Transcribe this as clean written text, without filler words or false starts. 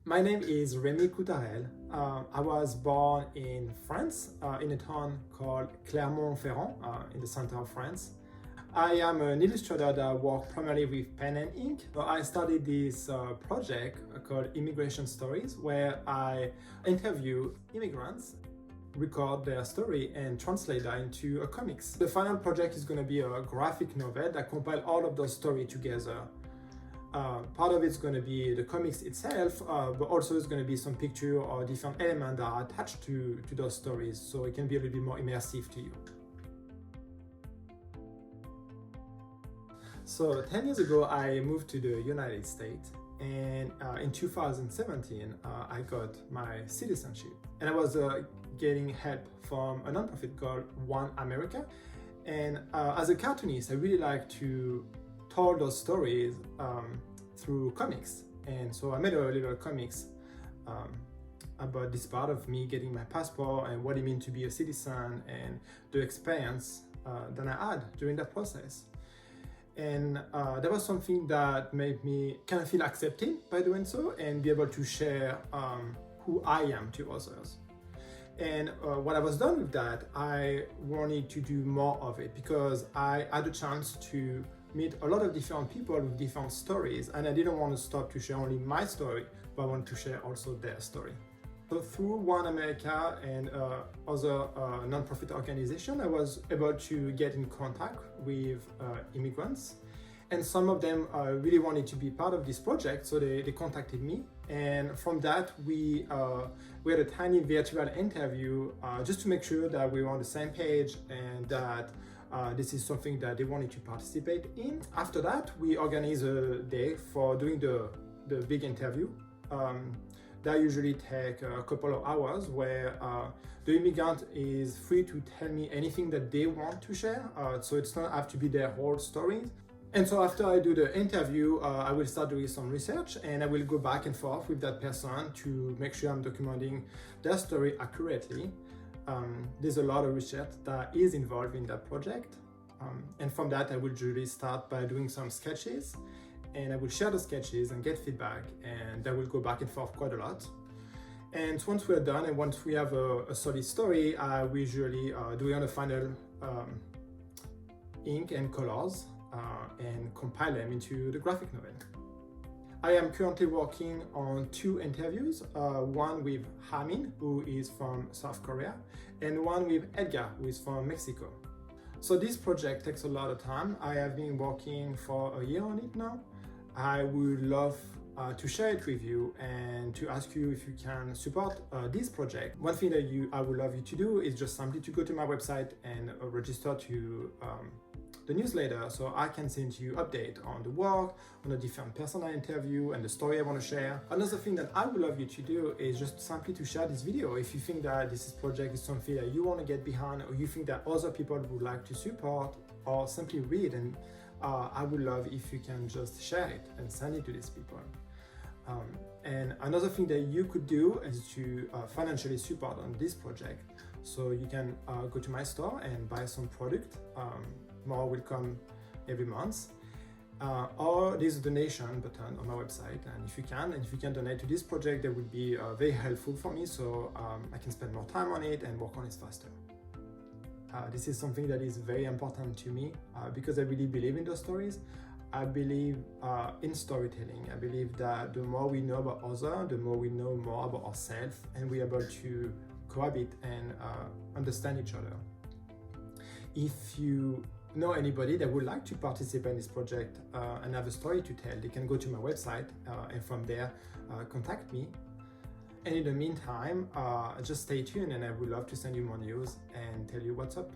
My name is Rémi Coutarel. I was born in France, in a town called Clermont-Ferrand, in the center of France. I am an illustrator that works primarily with pen and ink. So I started this project called Immigration Stories, where I interview immigrants, record their story, and translate that into a comics. The final project is going to be a graphic novel that compiles all of those stories together. Part of it's going to be the comics itself, but also it's going to be some picture or different elements that are attached to those stories, so it can be a little bit more immersive to you. So 10 years ago, I moved to the United States, and in 2017, I got my citizenship. And I was getting help from a nonprofit called One America. And as a cartoonist, I really like to tell those stories through comics. And so I made a little comics about this part of me getting my passport and what it means to be a citizen and the experience that I had during that process. And that was something that made me kind of feel accepted by doing so and be able to share who I am to others. And when I was done with that, I wanted to do more of it because I had a chance to meet a lot of different people with different stories, and I didn't want to stop to share only my story, but I wanted to share also their story. So through One America and other non-profit organization, I was able to get in contact with immigrants, and some of them really wanted to be part of this project, so they contacted me. And from that, we had a tiny virtual interview just to make sure that we were on the same page and that this is something that they wanted to participate in. After that, we organized a day for doing the big interview. That usually take a couple of hours where the immigrant is free to tell me anything that they want to share. So it's not have to be their whole story. And so after I do the interview, I will start doing some research and I will go back and forth with that person to make sure I'm documenting their story accurately. There's a lot of research that is involved in that project. And from that, I will usually start by doing some sketches, and I will share the sketches and get feedback, and that will go back and forth quite a lot. And once we're done and once we have a solid story, we usually do on the final ink and colors and compile them into the graphic novel. I am currently working on 2 interviews, one with Hamin, who is from South Korea, and one with Edgar, who is from Mexico. So this project takes a lot of time. I have been working for a year on it now. I would love to share it with you and to ask you if you can support this project. One thing that I would love you to do is just simply to go to my website and register to the newsletter, so I can send you update on the work, on the different person I interview and the story I want to share. Another thing that I would love you to do is just simply to share this video if you think that this project is something that you want to get behind, or you think that other people would like to support or simply read, and I would love if you can just share it and send it to these people. And another thing that you could do is to financially support on this project. So you can go to my store and buy some product. More will come every month. Or there's a donation button on my website, and if you can donate to this project, that would be very helpful for me, so I can spend more time on it and work on it faster. This is something that is very important to me because I really believe in those stories. I believe in storytelling. I believe that the more we know about others, the more we know more about ourselves, and we're able to cohabit and understand each other. If you know anybody that would like to participate in this project and have a story to tell, they can go to my website and from there contact me. And in the meantime, just stay tuned, and I would love to send you more news and tell you what's up.